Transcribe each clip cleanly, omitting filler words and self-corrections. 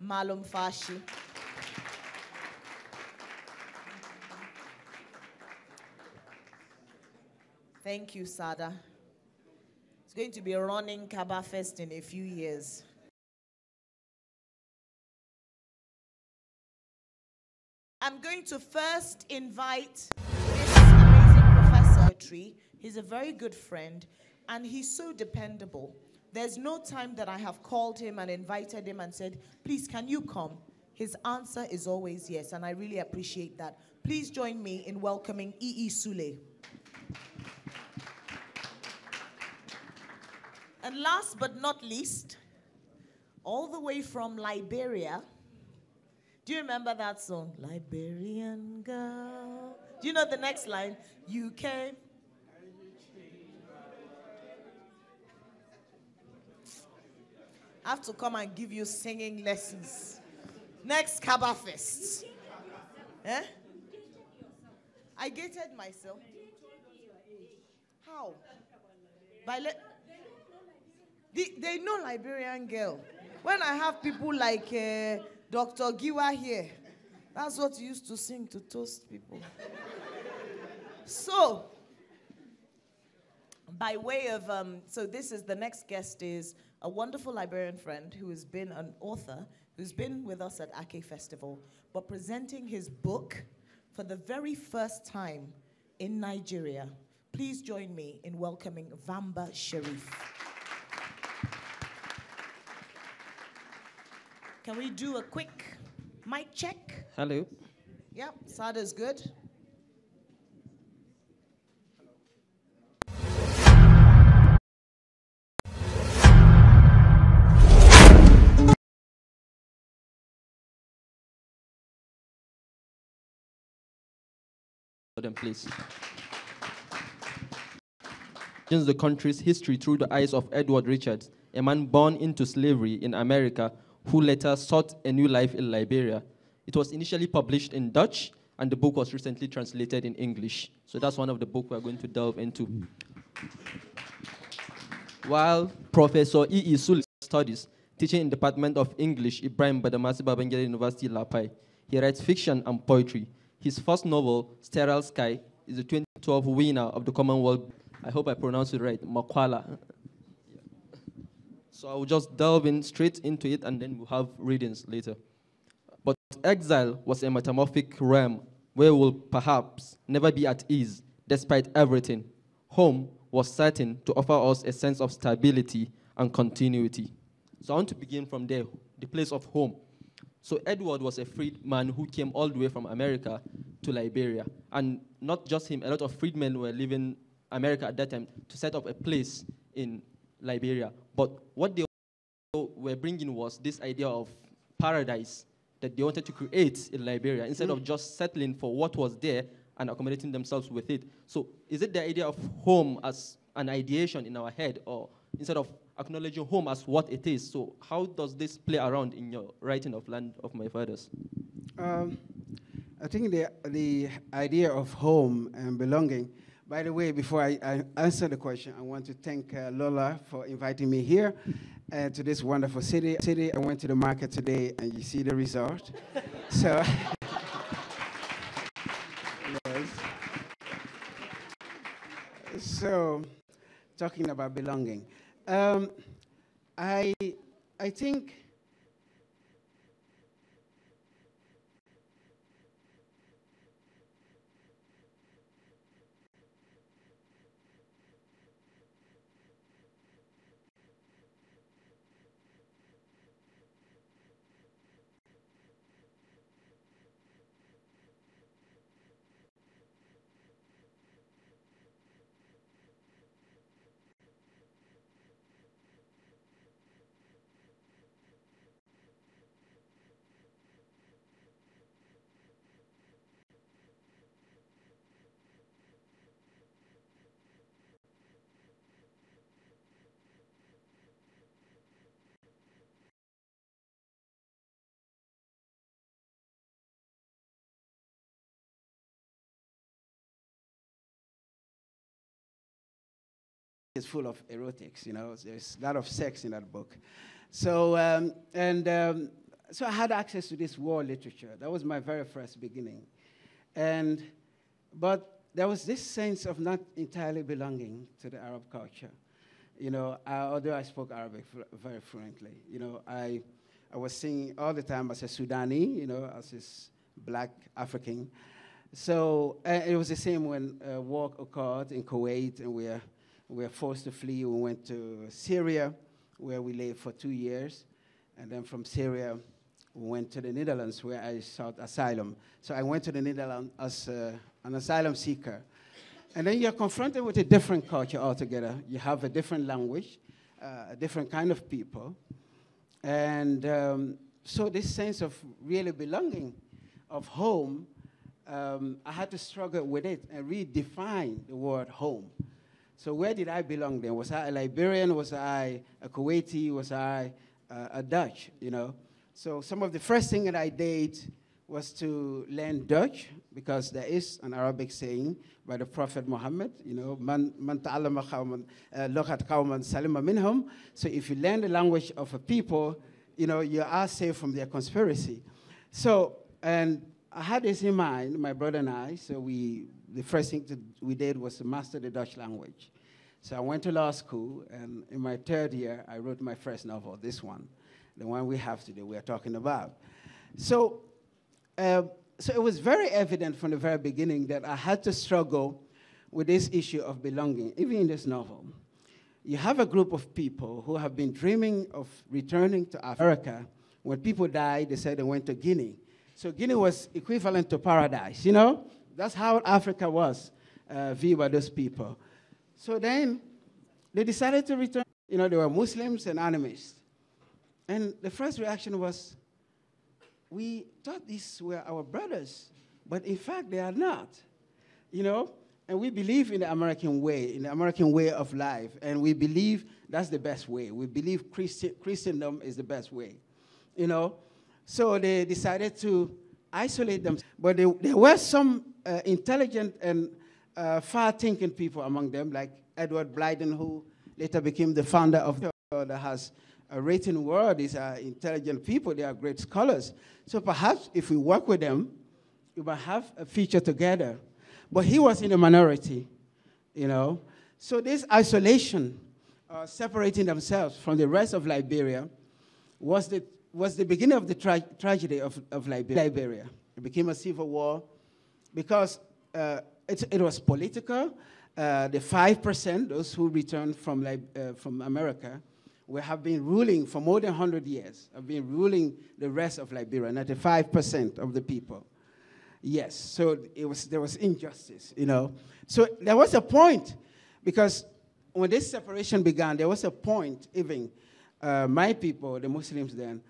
Malumfashi. Thank you, Sada. It's going to be running Kabafest in a few years. I'm going to first invite this amazing Professor Tree. He's a very good friend, and he's so dependable. There's no time that I have called him and invited him and said, please, can you come? His answer is always yes, and I really appreciate that. Please join me in welcoming Sule. And last but not least, all the way from Liberia. Do you remember that song? Liberian girl. Do you know the next line? You came. I have to come and give you singing lessons. Next Kabafest. Eh? I gated myself. How? They know Liberian girl. When I have people like Dr. Giwa here, that's what you used to sing to toast people. So, by way of, so this is the next guest is a wonderful Liberian friend who has been an author, who's been with us at Ake Festival, but presenting his book for the very first time in Nigeria. Please join me in welcoming Vamba Sherif. Can we do a quick mic check? Hello. Yep, Sada's good. Them, please. Change the country's history through the eyes of Edward Richards, a man born into slavery in America who later sought a new life in Liberia. It was initially published in Dutch, and the book was recently translated in English. So that's one of the books we're going to delve into. While Professor Sule studies, teaching in the Department of English, Ibrahim Badamasi Babangida University, Lapai, he writes fiction and poetry. His first novel, Sterile Sky, is the 2012 winner of the Commonwealth. I hope I pronounced it right, Makwala. So I will just delve in straight into it, and then we'll have readings later. But exile was a metamorphic realm where we'll perhaps never be at ease, despite everything. Home was certain to offer us a sense of stability and continuity. So I want to begin from there, the place of home. So Edward was a freedman who came all the way from America to Liberia. And not just him, a lot of freedmen were leaving America at that time to set up a place in Liberia. But what they were bringing was this idea of paradise that they wanted to create in Liberia instead of just settling for what was there and accommodating themselves with it. So is it the idea of home as an ideation in our head, or instead of acknowledging home as what it is? So how does this play around in your writing of Land of My Fathers? I think the idea of home and belonging. By the way, before I answer the question, I want to thank Lola for inviting me here to this wonderful city. I went to the market today, and you see the result. So, yes. So, talking about belonging, I think. It's full of erotics, you know. There's a lot of sex in that book. So, So I had access to this war literature. That was my very first beginning. But there was this sense of not entirely belonging to the Arab culture. You know, although I spoke Arabic very fluently, you know, I was singing all the time as a Sudani, you know, as a black African. So it was the same when war occurred in Kuwait, and we were forced to flee. We went to Syria, where we lived for 2 years. And then from Syria, we went to the Netherlands, where I sought asylum. So I went to the Netherlands as an asylum seeker. And then you're confronted with a different culture altogether. You have a different language, a different kind of people. And so this sense of really belonging, of home, I had to struggle with it and redefine the word home. So where did I belong then? Was I a Liberian? Was I a Kuwaiti? Was I a Dutch, you know? So some of the first thing that I did was to learn Dutch, because there is an Arabic saying by the Prophet Muhammad, you know, man ta'allama lughat qawman salima minhum. So if you learn the language of a people, you know, you are safe from their conspiracy. So, and I had this in mind, my brother and I, so the first thing we did was to master the Dutch language. So I went to law school, and in my 3rd year, I wrote my first novel, this one, the one we have today, we are talking about. So, so it was very evident from the very beginning that I had to struggle with this issue of belonging, even in this novel. You have a group of people who have been dreaming of returning to Africa. When people died, they said they went to Guinea. So Guinea was equivalent to paradise, you know? That's how Africa was viewed by those people. So then they decided to return. You know, they were Muslims and animists. And the first reaction was, we thought these were our brothers, but in fact they are not, you know? And we believe in the American way of life, and we believe that's the best way. We believe Christendom is the best way, you know? So they decided to isolate them. But there were some intelligent and far-thinking people among them, like Edward Blyden, who later became the founder of the that has a rating in the world. These are intelligent people. They are great scholars. So perhaps if we work with them, we might have a future together. But he was in a minority, you know. So this isolation, separating themselves from the rest of Liberia, was the beginning of the tragedy of Liberia. It became a civil war because it was political. The 5%, those who returned from America, have been ruling for more than 100 years, have been ruling the rest of Liberia, 95% of the people. Yes, so there was injustice, you know. So there was a point, because when this separation began, there was a point, even my people, the Muslims then,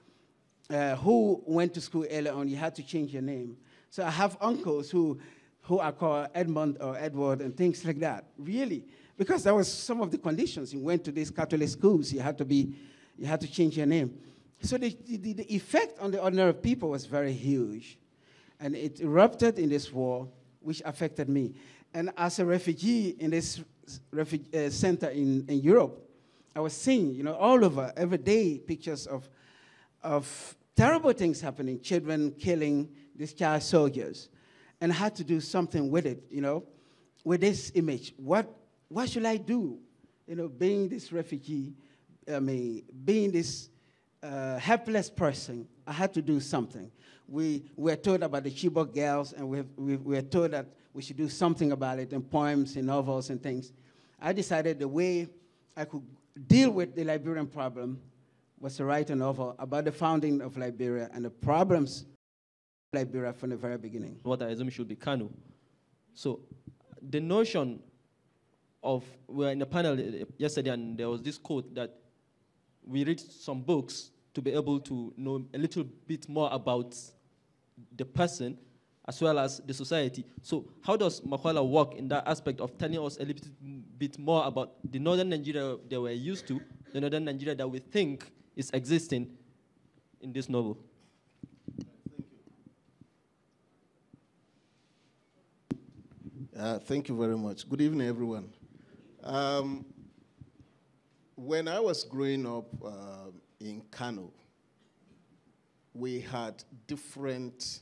who went to school early on, you had to change your name. So I have uncles who are called Edmund or Edward and things like that, really. Because that was some of the conditions. You went to these Catholic schools, you had to change your name. So the effect on the ordinary people was very huge. And it erupted in this war, which affected me. And as a refugee in this refugee center in Europe, I was seeing, you know, all over, every day, pictures of terrible things happening, children killing discharged soldiers. And I had to do something with it, you know, with this image. What should I do? You know, being this refugee, being this helpless person, I had to do something. We were told about the Chibok girls, and we were told that we should do something about it in poems, in novels, and things. I decided the way I could deal with the Liberian problem was to write a novel about the founding of Liberia and the problems of Liberia from the very beginning. What I assume should be Kanu. So the notion of, we were in a panel yesterday, and there was this quote that we read some books to be able to know a little bit more about the person as well as the society. So how does Makwala work in that aspect of telling us a little bit more about the northern Nigeria that we're used to, the northern Nigeria that we think is existing in this novel? Thank you very much. Good evening, everyone. When I was growing up in Kano, we had different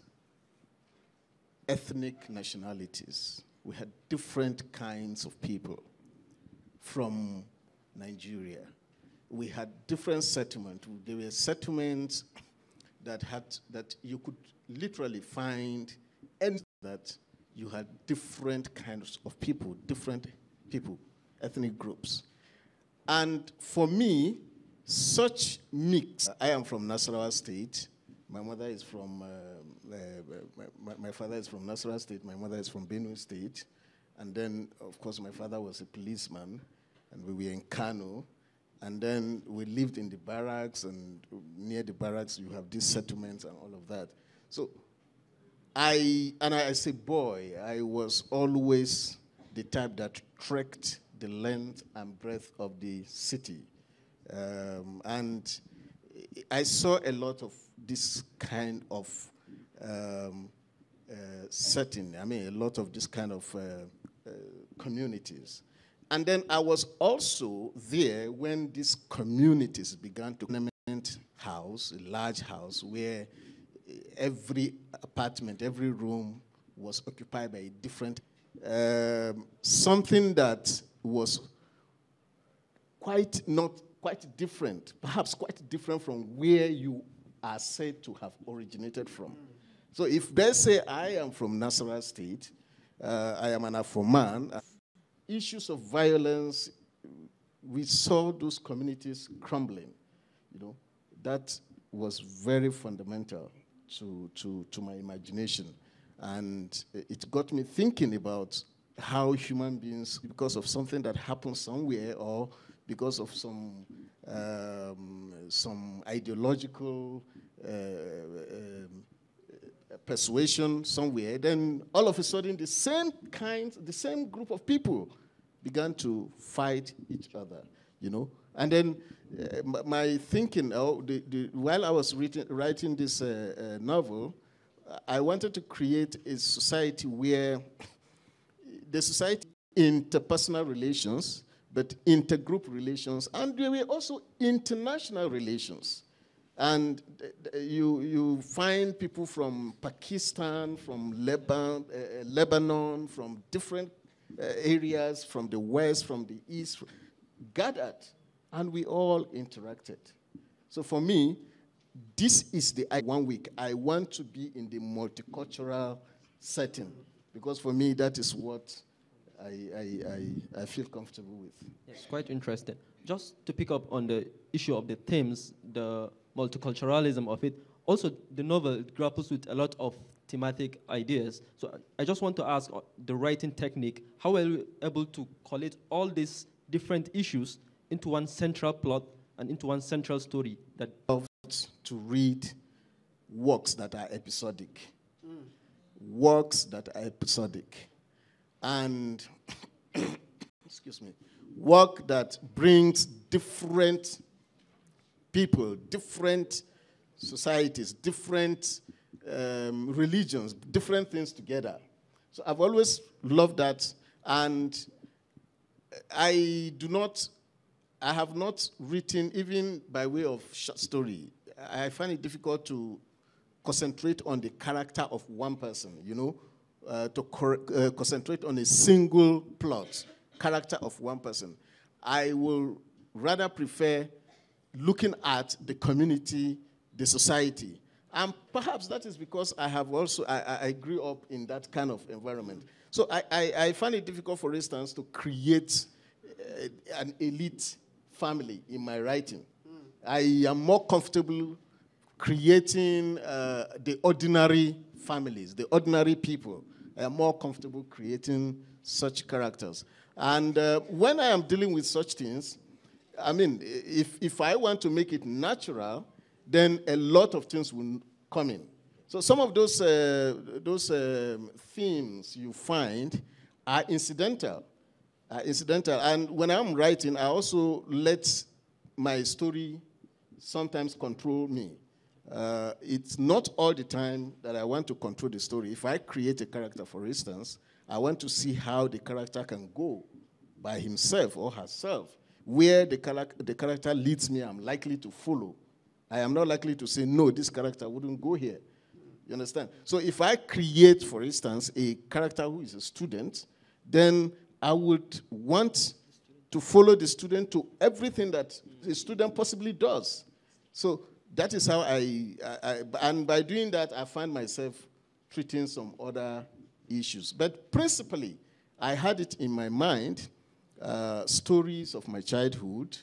ethnic nationalities. We had different kinds of people from Nigeria. We had different settlements. There were settlements that you could literally find, and that you had different kinds of people, ethnic groups. And for me, such mix. I am from Nasarawa State. My mother is from, my father is from Nasarawa State. My mother is from Benue State. And then, of course, my father was a policeman, and we were in Kano. And then we lived in the barracks, and near the barracks, you have these settlements and all of that. So as a boy, I was always the type that trekked the length and breadth of the city. And I saw a lot of this kind of setting. I mean, a lot of this kind of communities. And then I was also there when these communities began to tenement house, a large house, where every apartment, every room was occupied by a different, something that was quite different, perhaps quite different from where you are said to have originated from. So if they say I am from Nasarawa State, I am an Afro man, issues of violence, we saw those communities crumbling. You know, that was very fundamental to my imagination. And it got me thinking about how human beings, because of something that happened somewhere or because of some ideological persuasion somewhere, then all of a sudden the same group of people began to fight each other, you know. And then my thinking, while I was writing this novel, I wanted to create a society where the society interpersonal relations, but intergroup relations, and there were also international relations. And you find people from Pakistan, from Lebanon, from different areas, from the west, from the east, gathered, and we all interacted. So for me, this is the 1 week. I want to be in the multicultural setting, because for me, that is what I feel comfortable with. It's quite interesting. Just to pick up on the issue of the themes, the multiculturalism of it, also the novel grapples with a lot of thematic ideas. So I just want to ask the writing technique, how are you able to collate all these different issues into one central plot and into one central story? That to read works that are episodic. Works that are episodic. And, excuse me, work that brings different people, different societies, different religions, different things together. So I've always loved that, and I have not written, even by way of short story, I find it difficult to concentrate on the character of one person, you know, to concentrate on a single plot, character of one person. I will rather prefer looking at the community, the society. And perhaps that is because I grew up in that kind of environment. So I find it difficult, for instance, to create an elite family in my writing. I am more comfortable creating the ordinary families, the ordinary people. I am more comfortable creating such characters. And when I am dealing with such things, I mean, if I want to make it natural, then a lot of things will come in. So some of those themes you find are incidental. And when I'm writing, I also let my story sometimes control me. It's not all the time that I want to control the story. If I create a character, for instance, I want to see how the character can go by himself or herself. Where the character leads me, I'm likely to follow. I am not likely to say, no, this character wouldn't go here. You understand? So if I create, for instance, a character who is a student, then I would want to follow the student to everything that the student possibly does. So that is how and by doing that, I find myself treating some other issues. But principally, I had it in my mind, stories of my childhood,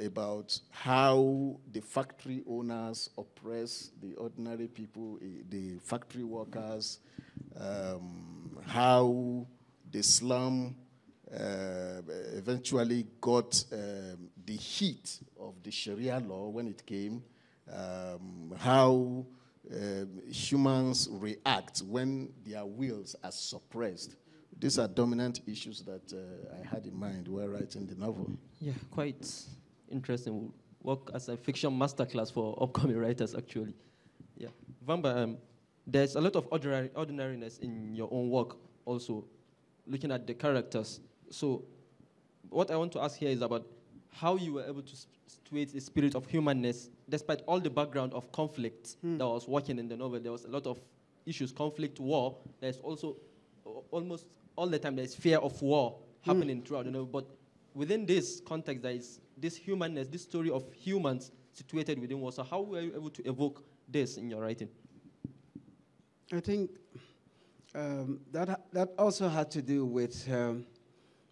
about how the factory owners oppress the ordinary people, the factory workers, how the slum eventually got the heat of the Sharia law when it came, how humans react when their wills are suppressed. These are dominant issues that I had in mind while writing the novel. Yeah, quite interesting. We'll work as a fiction masterclass for upcoming writers, actually. Yeah, Vamba, there's a lot of ordinariness in your own work also, looking at the characters. So what I want to ask here is about how you were able to situate a spirit of humanness despite all the background of conflict that was working in the novel. There was a lot of issues, conflict, war. There's also almost all the time there's fear of war happening throughout the novel. But within this context, there is this humanness, this story of humans situated within war. So how were you able to evoke this in your writing? I think that also had to do with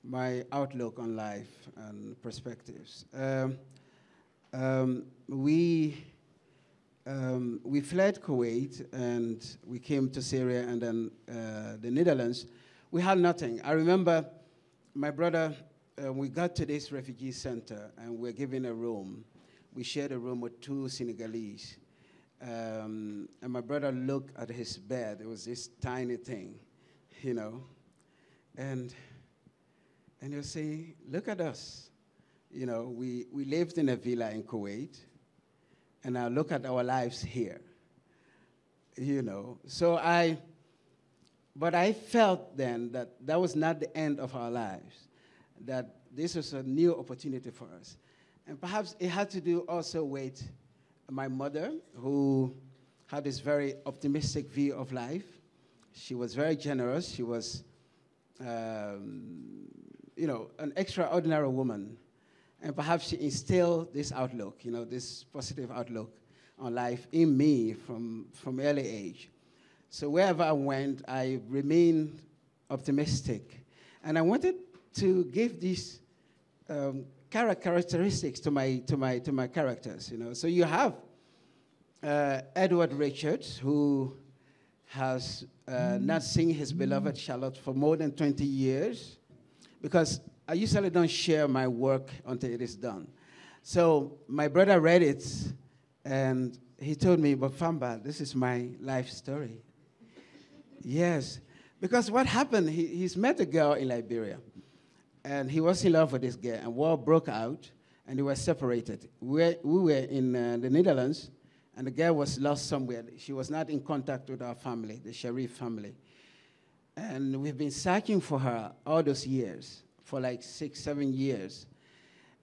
my outlook on life and perspectives. We fled Kuwait and we came to Syria and then the Netherlands. We had nothing. I remember my brother, we got to this refugee center and we were given a room. We shared a room with 2 Senegalese. And my brother looked at his bed. It was this tiny thing, you know. And he was saying, look at us. You know, we lived in a villa in Kuwait, and now look at our lives here. You know, but I felt then that was not the end of our lives, that this was a new opportunity for us. And perhaps it had to do also with my mother, who had this very optimistic view of life. She was very generous. She was, you know, an extraordinary woman. And perhaps she instilled this outlook, you know, this positive outlook on life in me from early age. So wherever I went, I remained optimistic. And I wanted to give these characteristics to my characters, you know. So you have Edward Richards, who has not seen his beloved Charlotte for more than 20 years, because I usually don't share my work until it is done. So my brother read it, and he told me, but Vamba, this is my life story. Yes, because what happened, he's met a girl in Liberia, and he was in love with this girl, and war broke out, and they were separated. We were in the Netherlands, and the girl was lost somewhere. She was not in contact with our family, the Sherif family. And we've been searching for her all those years, for like 6, 7 years.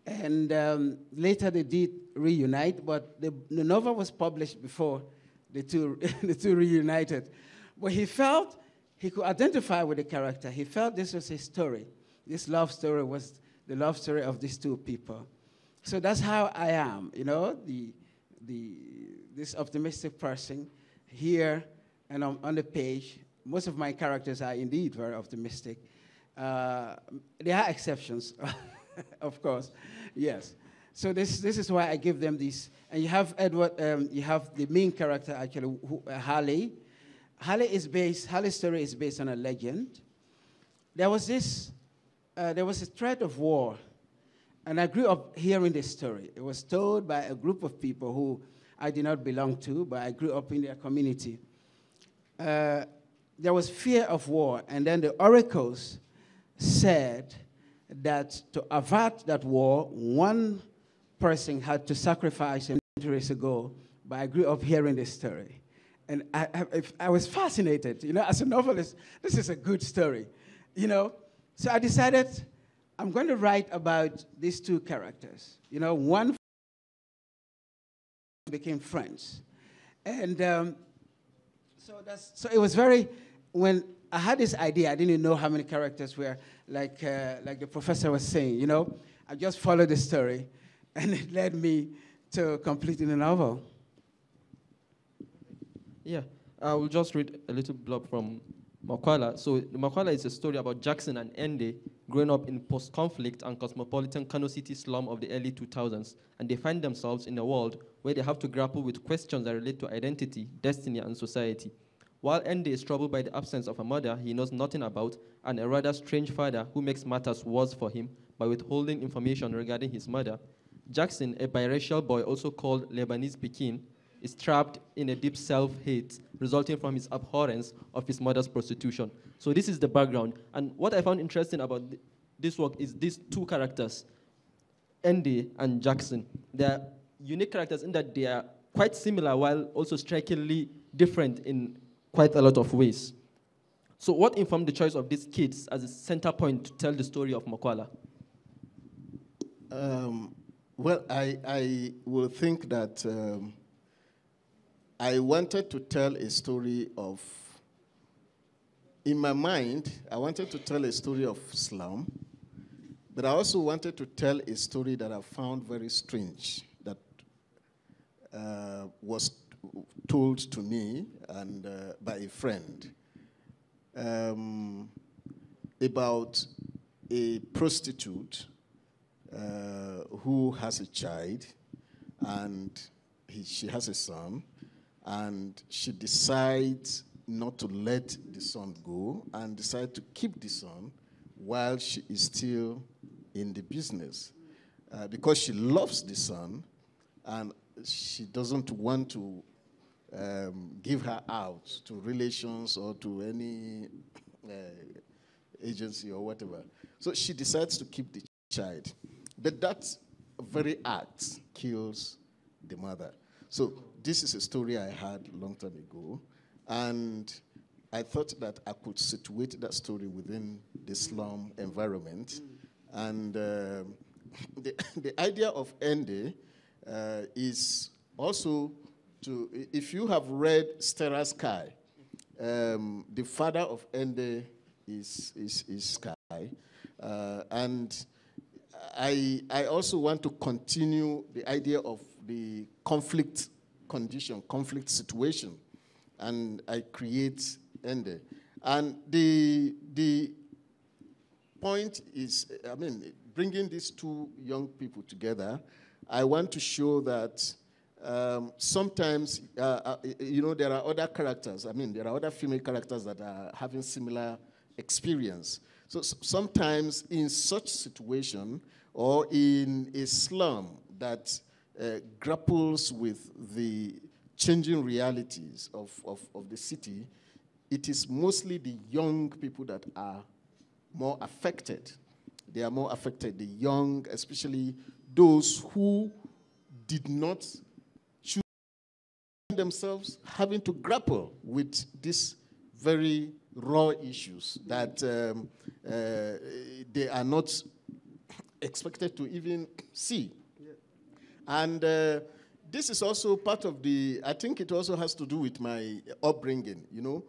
And later they did reunite, but the novel was published before the two reunited. But he felt he could identify with the character. He felt this was his story. This love story was the love story of these 2 people. So that's how I am, you know, this optimistic person here and on the page. Most of my characters are indeed very optimistic. There are exceptions, of course, yes. So this is why I give them these. And you have Edward, you have the main character actually, Harley. Harley's story is based on a legend. There was a threat of war, and I grew up hearing this story. It was told by a group of people who I did not belong to, but I grew up in their community. There was fear of war, and then the oracles said that to avert that war, one person had to sacrifice centuries ago, but I grew up hearing this story. And I was fascinated, you know, as a novelist, this is a good story, you know. So I decided I'm going to write about these 2 characters, you know, one became friends. And so it was very, when I had this idea, I didn't know how many characters were, like the professor was saying, you know. I just followed the story, and it led me to completing the novel. Yeah, I will just read a little blurb from Makwala. So Makwala is a story about Jackson and Ende growing up in post-conflict and cosmopolitan Kano City slum of the early 2000s, and they find themselves in a world where they have to grapple with questions that relate to identity, destiny, and society. While Ende is troubled by the absence of a mother he knows nothing about, and a rather strange father who makes matters worse for him by withholding information regarding his mother, Jackson, a biracial boy also called Lebanese Pekin, is trapped in a deep self-hate resulting from his abhorrence of his mother's prostitution. So this is the background. And what I found interesting about this work is these two characters, Ende and Jackson. They are unique characters in that they are quite similar while also strikingly different in quite a lot of ways. So what informed the choice of these kids as a center point to tell the story of Makwala? Well, I will think that I wanted to tell a story of, in my mind, I wanted to tell a story of slum, but I also wanted to tell a story that I found very strange, that was told to me and by a friend, about a prostitute who has a child, and she has a son, and she decides not to let the son go and decide to keep the son while she is still in the business, because she loves the son and she doesn't want to give her out to relations or to any agency or whatever. So she decides to keep the child. But that very act kills the mother. So this is a story I had a long time ago, and I thought that I could situate that story within the slum environment. And the idea of Ende is also to, if you have read Stella Sky, the father of Ende is Sky, and I also want to continue the idea of the conflict condition, conflict situation, and I create Ende. And the point is, I mean, bringing these two young people together, I want to show that sometimes, you know, there are other characters. I mean, there are other female characters that are having similar experience. So sometimes in such situation or in a slum that grapples with the changing realities of the city, it is mostly the young people that are more affected. They are more affected, the young, especially those who did not choose themselves having to grapple with these very raw issues that they are not expected to even see. Yeah. And this is also part of the, I think it also has to do with my upbringing, you know.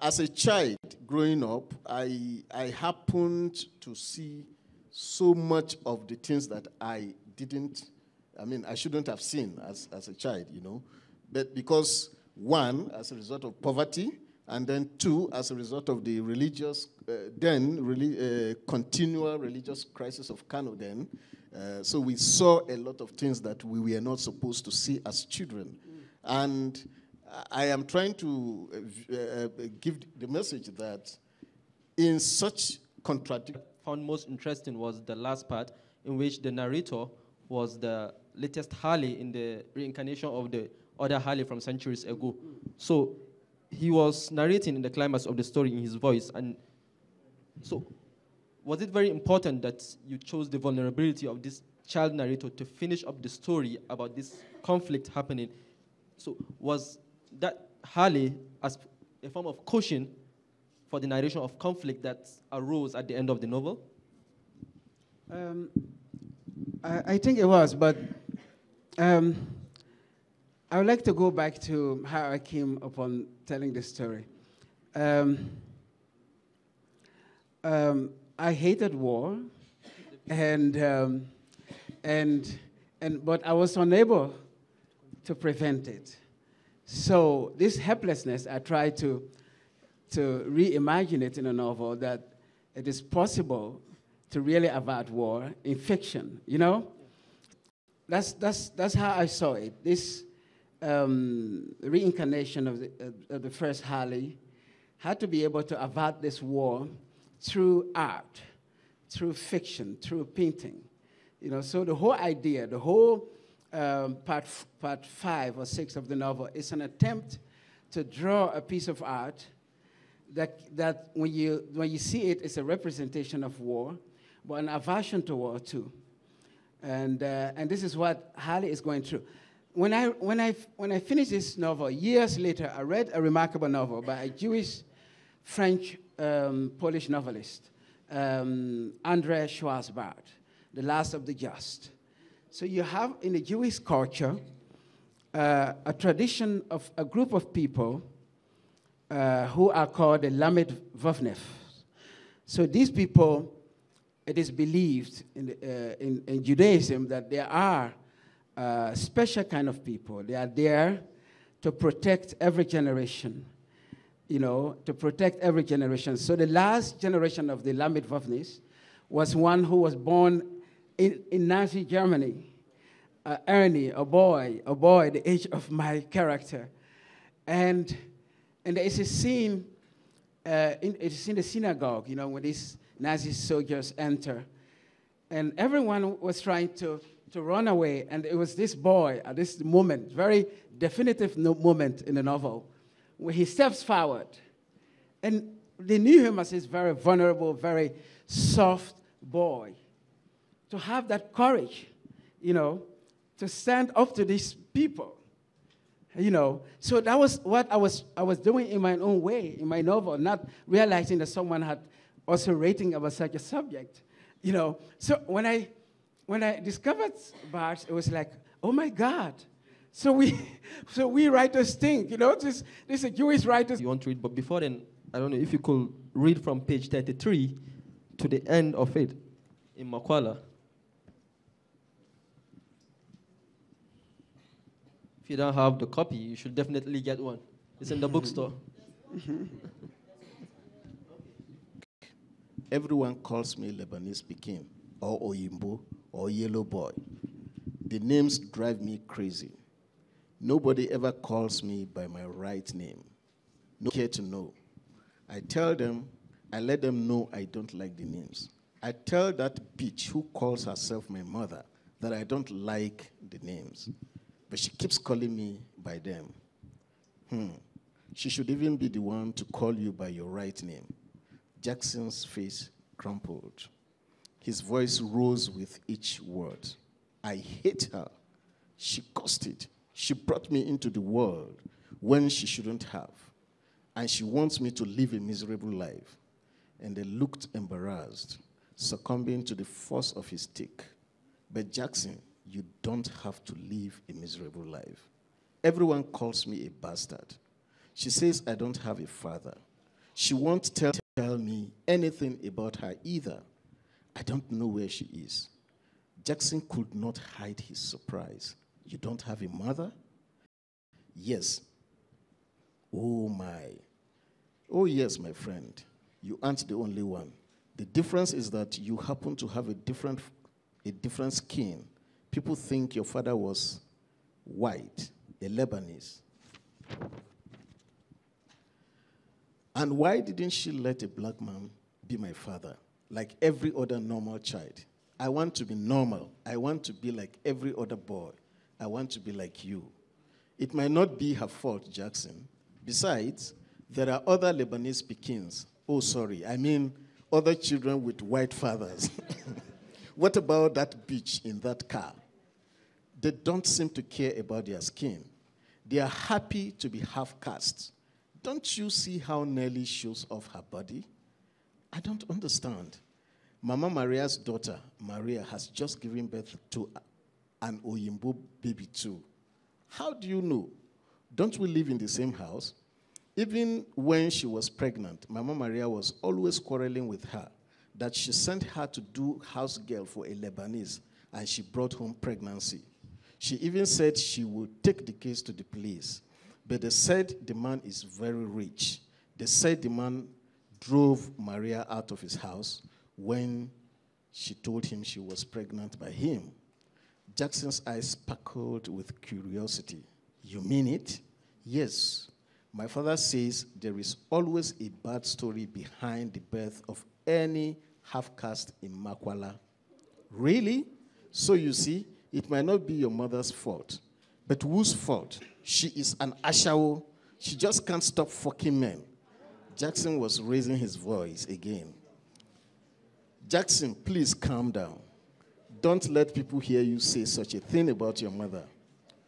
As a child growing up, I happened to see so much of the things that I shouldn't have seen as a child, you know. But because, one, as a result of poverty, and then two, as a result of the religious, continual religious crisis of Kano then. So we saw a lot of things that we were not supposed to see as children. And I am trying to give the message that in such contradiction. Found most interesting was the last part, in which the narrator was the latest Harley in the reincarnation of the other Harley from centuries ago. So he was narrating in the climax of the story in his voice. And so was it very important that you chose the vulnerability of this child narrator to finish up the story about this conflict happening? So was that Harley as a form of caution for the narration of conflict that arose at the end of the novel? I think it was, but I would like to go back to how I came upon telling this story. I hated war, but I was unable to prevent it. So this helplessness, I tried to reimagine it in a novel, that it is possible to really avert war in fiction, you know? That's how I saw it. This reincarnation of the first Harley had to be able to avert this war through art, through fiction, through painting. You know, so the whole idea, the whole part 5 or 6 of the novel is an attempt to draw a piece of art that when you see it, it's a representation of war, but an aversion to war too. And this is what Harley is going through. When I finished this novel, years later, I read a remarkable novel by a Jewish, French, Polish novelist, André Schwarzbart, The Last of the Just. So you have in the Jewish culture a tradition of a group of people who are called the Lamed Vavnef. So these people, it is believed in Judaism that there are special kind of people. They are there to protect every generation, you know, to protect every generation. So the last generation of the Lamed Vavnes was one who was born in Nazi Germany. Ernie, a boy, the age of my character. And there is a scene, it's in the synagogue, you know, when these Nazi soldiers enter. And everyone was trying to run away. And it was this boy at this moment, very definitive moment in the novel, where he steps forward. And they knew him as this very vulnerable, very soft boy. To have that courage, you know, to stand up to these people, you know. So that was what I was doing in my own way, in my novel, not realizing that someone had also writing about such a subject, you know. So when I discovered Bart, it was like, oh my God. So we writers think, you know, this is Jewish writers. You want to read, but before then, I don't know if you could read from page 33 to the end of it in Makwala. If you don't have the copy, you should definitely get one. It's in the bookstore. Everyone calls me Lebanese Pekin, or Oyimbo, or Yellow Boy. The names drive me crazy. Nobody ever calls me by my right name. No care to know. I let them know I don't like the names. I tell that bitch who calls herself my mother that I don't like the names. But she keeps calling me by them. She should even be the one to call you by your right name. Jackson's face crumpled. His voice rose with each word. I hate her. She caused it. She brought me into the world when she shouldn't have. And she wants me to live a miserable life. And they looked embarrassed, succumbing to the force of his stick. But Jackson, you don't have to live a miserable life. Everyone calls me a bastard. She says I don't have a father. She won't tell me anything about her either. I don't know where she is. Jackson could not hide his surprise. You don't have a mother? Yes. Oh my. Oh yes, my friend. You aren't the only one. The difference is that you happen to have a different skin. People think your father was white, a Lebanese. And why didn't she let a black man be my father, like every other normal child? I want to be normal. I want to be like every other boy. I want to be like you. It might not be her fault, Jackson. Besides, there are other Lebanese Pekins. Oh, sorry, I mean other children with white fathers. What about that bitch in that car? They don't seem to care about their skin. They are happy to be half-caste. Don't you see how Nelly shows off her body? I don't understand. Mama Maria's daughter, Maria, has just given birth to an Oyimbo baby too. How do you know? Don't we live in the same house? Even when she was pregnant, Mama Maria was always quarreling with her that she sent her to do house girl for a Lebanese, and she brought home pregnancy. She even said she would take the case to the police. But they said the man is very rich. They said the man drove Maria out of his house when she told him she was pregnant by him. Jackson's eyes sparkled with curiosity. You mean it? Yes. My father says there is always a bad story behind the birth of any half-caste in Makwala. Really? So you see, it might not be your mother's fault. But whose fault? She is an ashawo. She just can't stop fucking men. Jackson was raising his voice again. Jackson, please calm down. Don't let people hear you say such a thing about your mother.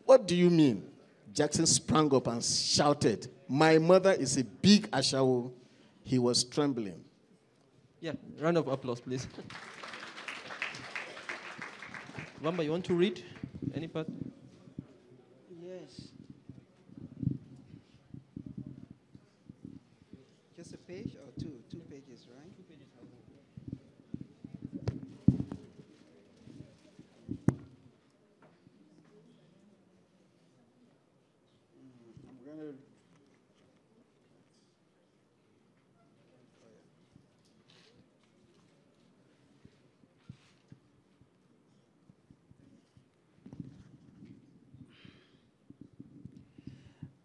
What do you mean? Jackson sprang up and shouted, my mother is a big ashawo. He was trembling. Yeah, round of applause, please. Vamba, you want to read any part? Yes. Just a page or two? 2 pages, right? 2 pages. I'm going to...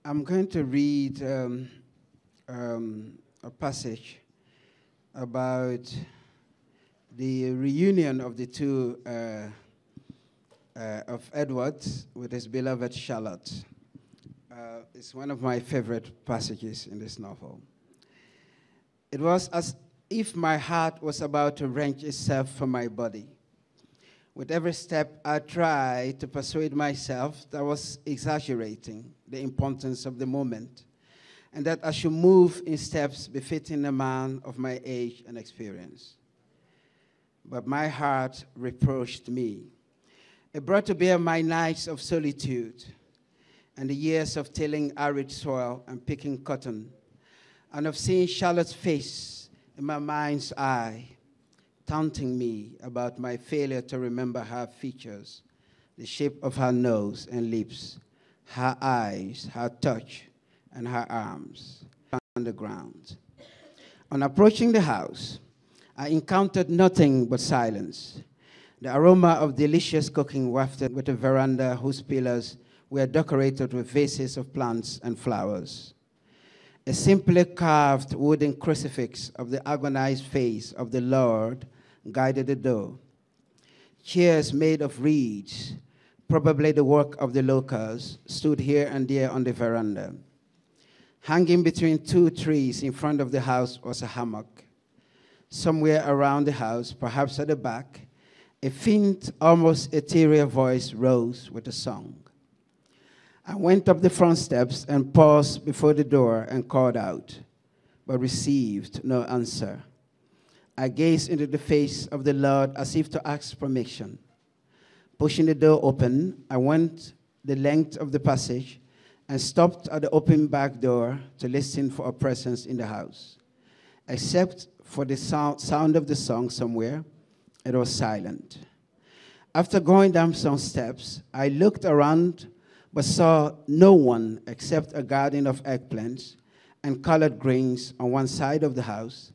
I'm going to read a passage about the reunion of the two of Edward with his beloved Charlotte. It's one of my favorite passages in this novel. It was as if my heart was about to wrench itself from my body. With every step, I tried to persuade myself that I was exaggerating the importance of the moment, and that I should move in steps befitting a man of my age and experience. But my heart reproached me. It brought to bear my nights of solitude and the years of tilling arid soil and picking cotton, and of seeing Charlotte's face in my mind's eye, taunting me about my failure to remember her features, the shape of her nose and lips, her eyes, her touch, and her arms on the ground. On approaching the house, I encountered nothing but silence. The aroma of delicious cooking wafted with a veranda whose pillars were decorated with vases of plants and flowers. A simply carved wooden crucifix of the agonized face of the Lord guided the door. Chairs made of reeds, probably the work of the locals, stood here and there on the veranda. Hanging between 2 trees in front of the house was a hammock. Somewhere around the house, perhaps at the back, a faint, almost ethereal voice rose with a song. I went up the front steps and paused before the door and called out, but received no answer. I gazed into the face of the Lord as if to ask permission. Pushing the door open, I went the length of the passage and stopped at the open back door to listen for a presence in the house. Except for the sound of the song somewhere, it was silent. After going down some steps, I looked around but saw no one except a garden of eggplants and collard greens on one side of the house,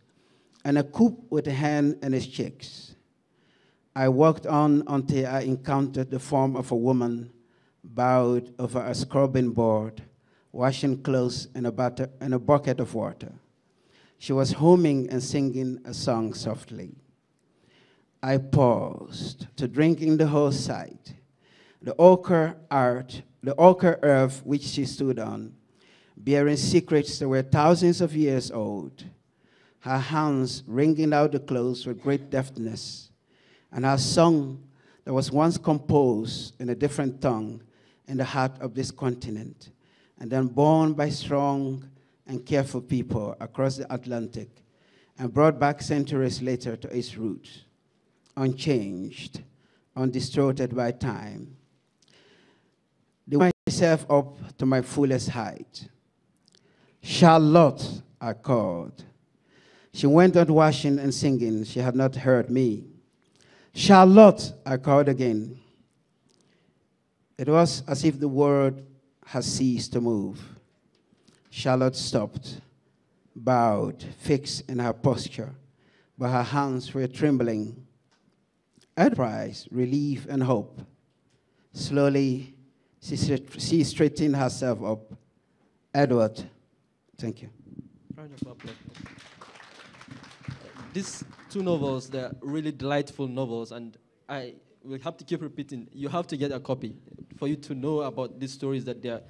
and a coop with a hen and its chicks. I walked on until I encountered the form of a woman bowed over a scrubbing board, washing clothes in a bucket of water. She was humming and singing a song softly. I paused to drink in the whole sight. The ochre earth which she stood on, bearing secrets that were thousands of years old, her hands wringing out the clothes with great deftness, and her song that was once composed in a different tongue in the heart of this continent, and then borne by strong and careful people across the Atlantic, and brought back centuries later to its roots, unchanged, undistorted by time. The myself up to my fullest height. Charlotte, I called. She went on washing and singing. She had not heard me. Charlotte, I called again. It was as if the word had ceased to move. Charlotte stopped, bowed, fixed in her posture, but her hands were trembling. Surprise, relief, and hope. Slowly, she straightened herself up. Edward, thank you. These two novels, they're really delightful novels, and I will have to keep repeating. You have to get a copy for you to know about these stories that they're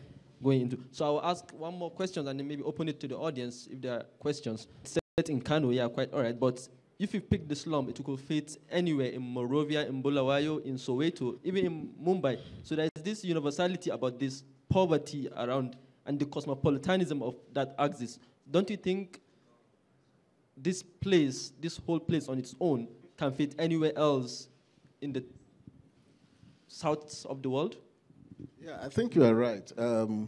going into. So I'll ask one more question and then maybe open it to the audience if there are questions. Set in Kano, yeah, quite all right, but if you pick the slum, it could fit anywhere in Monrovia, in Bulawayo, in Soweto, even in Mumbai. So there's this universality about this poverty around and the cosmopolitanism of that exists. Don't you think this place, this whole place on its own, can fit anywhere else in the south of the world? Yeah, I think you are right. By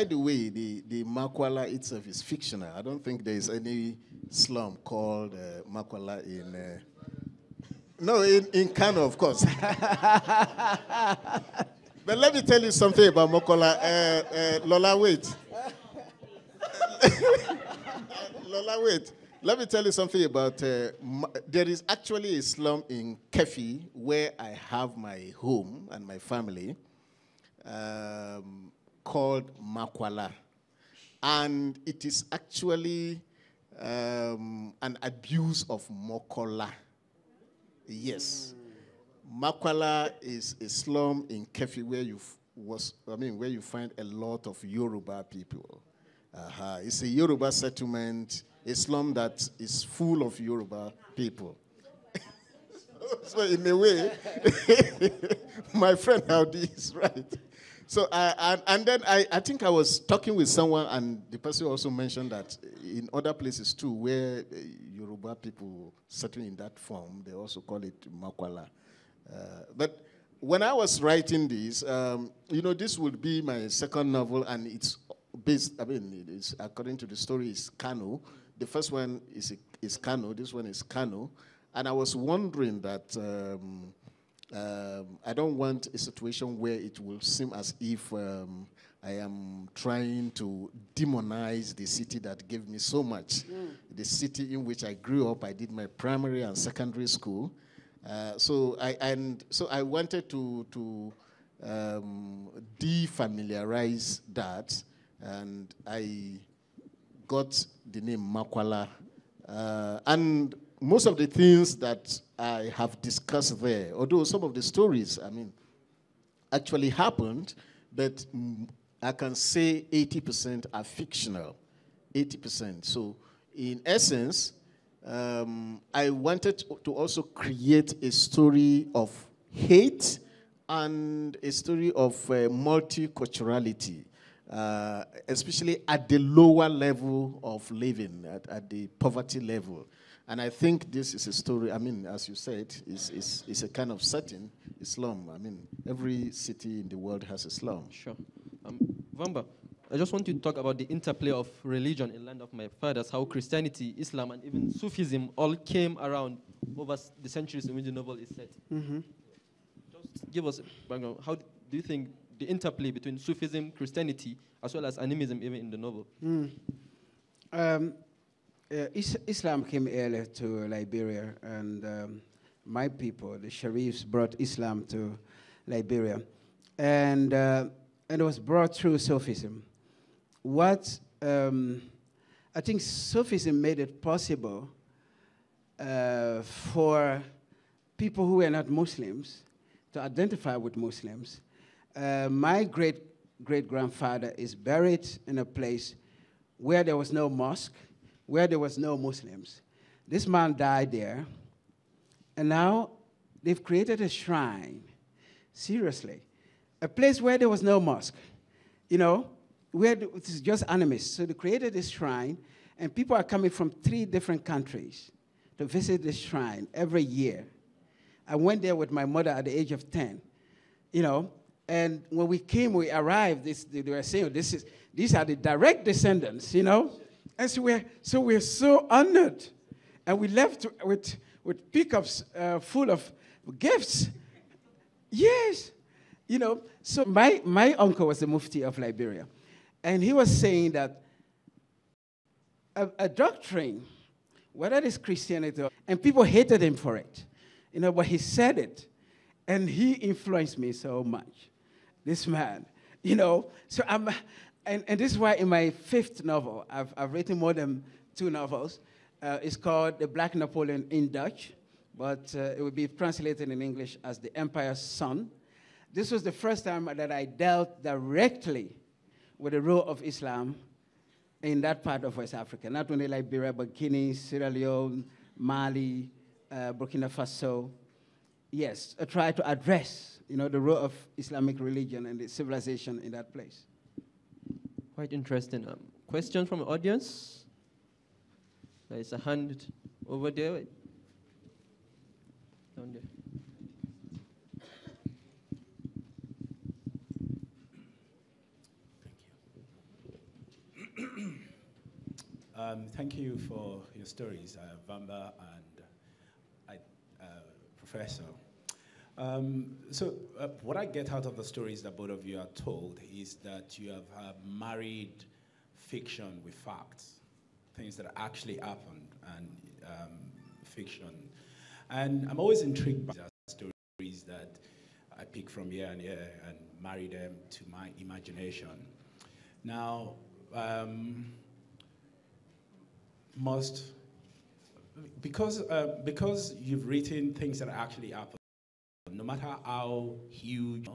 the way, the Makwala itself is fictional. I don't think there is any slum called Makwala in Kano, of course. But let me tell you something about Makwala. Lola, wait. Lola, wait. Let me tell you something about, there is actually a slum in Kefi where I have my home and my family called Makwala. And it is actually an abuse of Mokola. Yes. Makwala is a slum in Kefi where you find a lot of Yoruba people. It's a Yoruba settlement, a slum that is full of Yoruba people. So in a way, my friend Audi is right. So I think I was talking with someone, and the person also mentioned that in other places too, where Yoruba people settle in that form, they also call it Makwala. But when I was writing this, this would be my second novel, and it's based, it's, according to the story, is Kano. The first one is Kano, this one is Kano. And I was wondering that I don't want a situation where it will seem as if I am trying to demonize the city that gave me so much. The city in which I grew up, I did my primary and secondary school. So I wanted to defamiliarize that, and I got the name Makwala. And most of the things that I have discussed there, although some of the stories, actually happened, but I can say 80% are fictional, 80%. So in essence, I wanted to also create a story of hate and a story of multiculturality. Especially at the lower level of living, at the poverty level. And I think this is a story, as you said, is a kind of setting, a slum. Every city in the world has a slum. Sure. Vamba, I just want you to talk about the interplay of religion in Land of My Fathers, how Christianity, Islam, and even Sufism all came around over the centuries in which the novel is set. Mm-hmm. Just give us a background. How do you think the interplay between Sufism, Christianity, as well as animism, even in the novel? Islam came earlier to Liberia, and my people, the Sherifs, brought Islam to Liberia, and it was brought through Sufism. I think Sufism made it possible for people who were not Muslims to identify with Muslims. My great-great-grandfather is buried in a place where there was no mosque, where there was no Muslims. This man died there, and now they've created a shrine, seriously, a place where there was no mosque, where it is just animists. So they created this shrine, and people are coming from 3 different countries to visit this shrine every year. I went there with my mother at the age of 10, you know. And when we arrived, they were saying, these are the direct descendants, you know. And so we're so honored. And we left with pickups full of gifts. Yes. You know, so my uncle was the Mufti of Liberia. And he was saying that a doctrine, whether it is Christianity, and people hated him for it, you know, but he said it. And he influenced me so much, this man, you know. So and this is why in my 5th novel, I've written more than 2 novels. It's called The Black Napoleon in Dutch, but it will be translated in English as The Empire's Son. This was the first time that I dealt directly with the role of Islam in that part of West Africa, not only Liberia, but Guinea, Sierra Leone, Mali, Burkina Faso. Yes, I try to address, you know, the role of Islamic religion and the civilization in that place. Quite interesting. Question from the audience? There is a hand over there. Wait. Down there. Thank you for your stories, Vamba and Professor. So what I get out of the stories that both of you are told is that you have married fiction with facts, things that actually happened, and fiction. And I'm always intrigued by stories that I pick from here and here and marry them to my imagination. Now, because you've written things that actually happen, no matter how huge,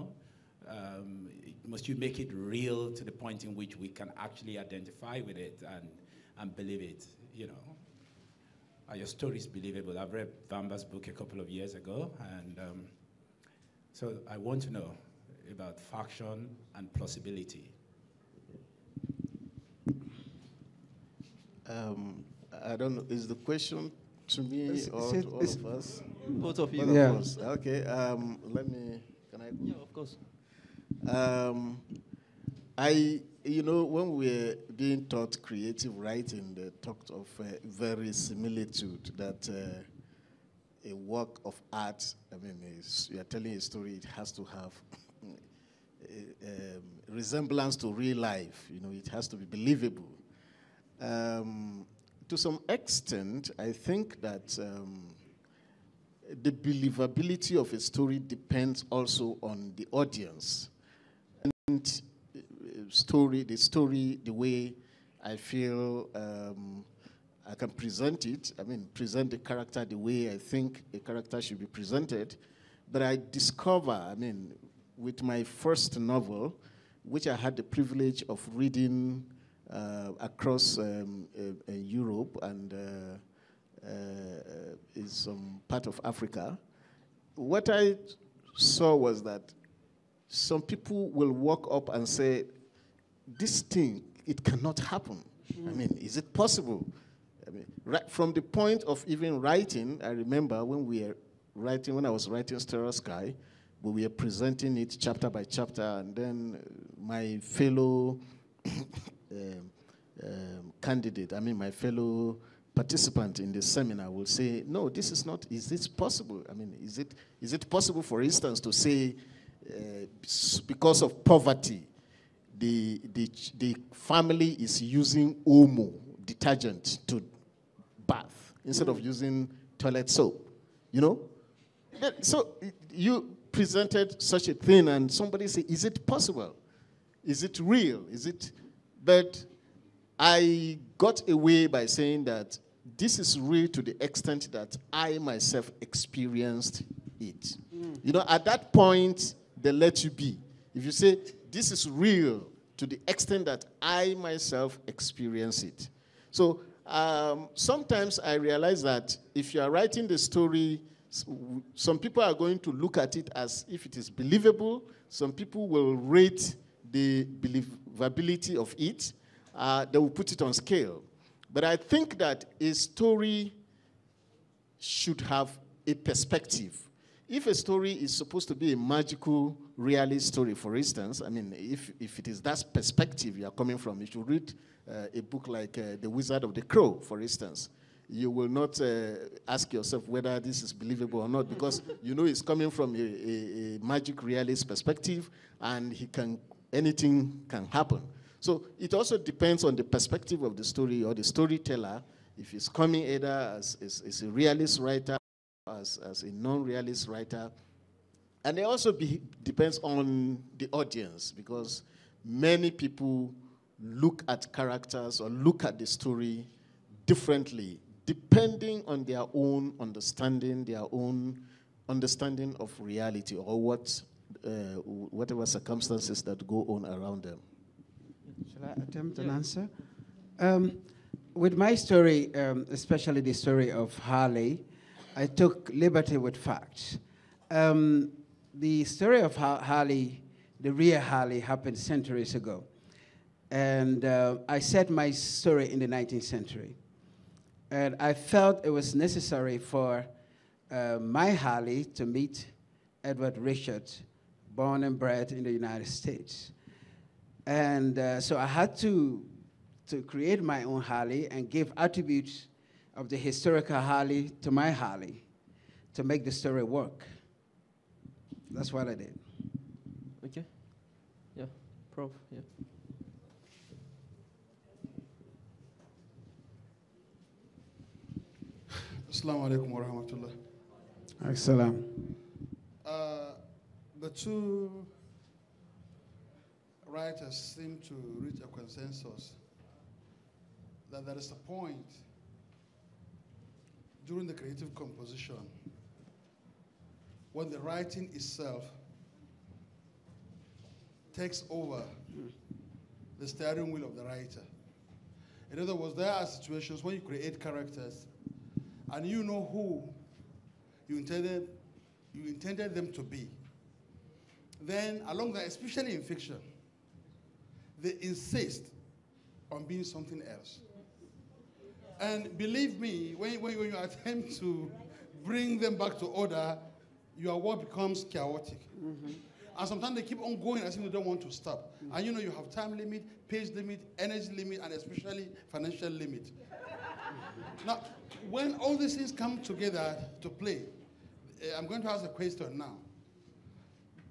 must you make it real to the point in which we can actually identify with it and believe it, you know? Are your stories believable? I've read Vamba's book a couple of years ago, and so I want to know about faction and plausibility. I don't know. Is the question to me or to all of us? Both of you. Both of us. Okay. Let me. Can I go? Yeah, of course. You know, when we're being taught creative writing, they talked of very similitude that a work of art. I mean, you are telling a story. It has to have a resemblance to real life. You know, it has to be believable. To some extent, I think that the believability of a story depends also on the audience. And the way I feel I can present it, I mean, present the character the way I think a character should be presented. But I discover, I mean, with my first novel, which I had the privilege of reading across Europe and in some part of Africa, what I saw was that some people will walk up and say, this thing, it cannot happen. I mean, is it possible? I mean, right from the point of even writing, I remember when I was writing Stereo Sky, we were presenting it chapter by chapter, and then my fellow my fellow participant in the seminar will say, no, this is not, is this possible? I mean, is it possible, for instance, to say, because of poverty, the family is using Omo detergent to bath instead of using toilet soap, you know? So you presented such a thing and somebody said, is it possible? Is it real? Is it? But I got away by saying that this is real to the extent that I myself experienced it. You know, at that point, they let you be. If you say, this is real to the extent that I myself experience it. So sometimes I realize that if you are writing the story, some people are going to look at it as if it is believable. Some people will rate the believability of it. They will put it on scale. But I think that a story should have a perspective. if a story is supposed to be a magical realist story, for instance, I mean, if it is that perspective you are coming from, you should read a book like The Wizard of the Crow, for instance. You will not ask yourself whether this is believable or not, because you know it's coming from a magic realist perspective, and anything can happen. So it also depends on the perspective of the story or the storyteller, if he's coming either as a realist writer, as a non-realist writer. And it also depends on the audience, because many people look at characters or look at the story differently, depending on their own understanding of reality, or whatever circumstances that go on around them. Shall I attempt an answer? With my story, especially the story of Harley, I took liberty with facts. The story of Harley, the real Harley, happened centuries ago. And I set my story in the 19th century. And I felt it was necessary for my Harley to meet Edward Richards, born and bred in the United States. And so I had to create my own Harley and give attributes of the historical Harley to my Harley to make the story work. That's what I did. Okay. Yeah, Prof. Yeah. Assalamu alaikum wa rahmatullah. Assalam. The two writers seem to reach a consensus that there is a point during the creative composition when the writing itself takes over the steering wheel of the writer. In other words, there are situations when you create characters and you know who you intended them to be. Then along that, especially in fiction, they insist on being something else. And believe me, when you attempt to bring them back to order, your work becomes chaotic. Mm-hmm. And sometimes they keep on going as if they don't want to stop. Mm-hmm. And you know you have time limit, page limit, energy limit, and especially financial limit. Now, when all these things come together to play, I'm going to ask a question now.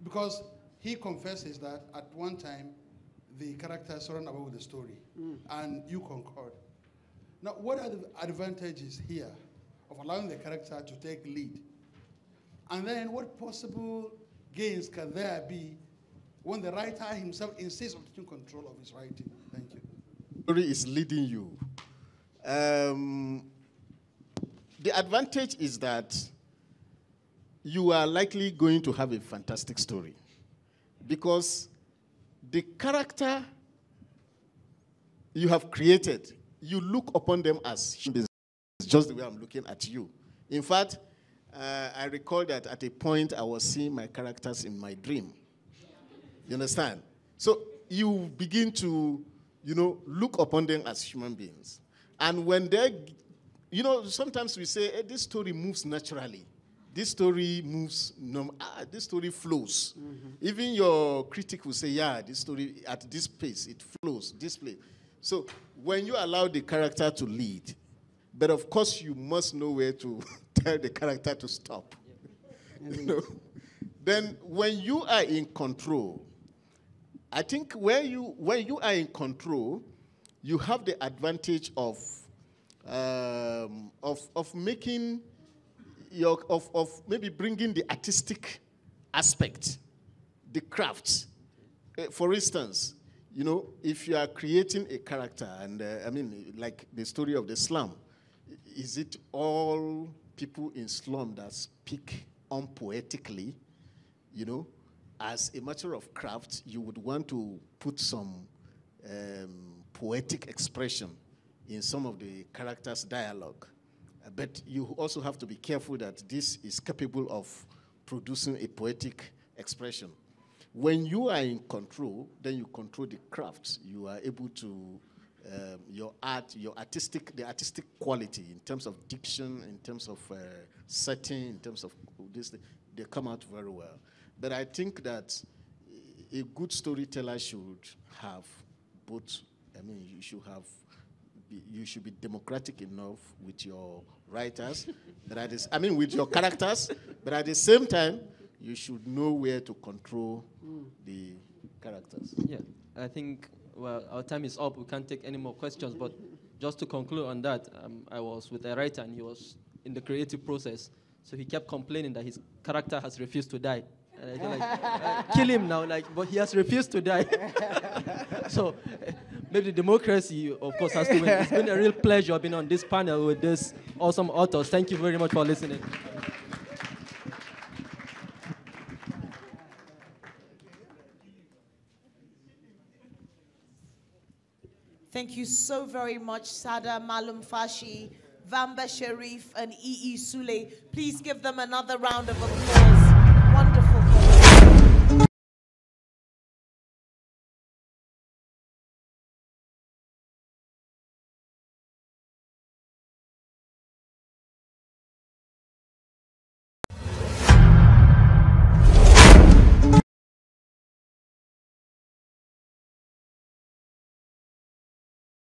Because he confesses that at one time, the characters ran away with the story, and you concurred. Now, what are the advantages here of allowing the character to take lead? And then what possible gains can there be when the writer himself insists on taking control of his writing? Thank you. The story is leading you. The advantage is that you are likely going to have a fantastic story, because the character you have created, you look upon them as humans, just the way I'm looking at you. In fact, I recall that at a point I was seeing my characters in my dream. You understand? So you begin to, look upon them as human beings. And when they, sometimes we say, hey, this story moves naturally. This story moves, this story flows. Mm-hmm. Even your critic will say, yeah, this story, at this pace, it flows, this place. So when you allow the character to lead, but of course you must know where to tell the character to stop. Yep. Then when you are in control, I think when you are in control, you have the advantage of making of maybe bringing the artistic aspect, the crafts. For instance, if you are creating a character, and like the story of the slum, is it all people in slum that speak unpoetically? As a matter of craft, you would want to put some poetic expression in some of the characters' dialogue. But you also have to be careful that this is capable of producing a poetic expression. When you are in control, then you control the crafts. You are able to, the artistic quality in terms of diction, in terms of setting, in terms of this thing, they come out very well. But I think that a good storyteller should have both. I mean, you should be democratic enough with your writers, with your characters, but at the same time, you should know where to control the characters. Yeah, I think, well, our time is up. We can't take any more questions, but just to conclude on that, I was with a writer and he was in the creative process, so he kept complaining that his character has refused to die. And I feel like, kill him now, but he has refused to die. So maybe democracy, of course, has to win. It's been a real pleasure being on this panel with this awesome authors. Thank you very much for listening. Thank you so very much, Sada Malumfashi, Vamba, Sherif, and Sule. Please give them another round of applause.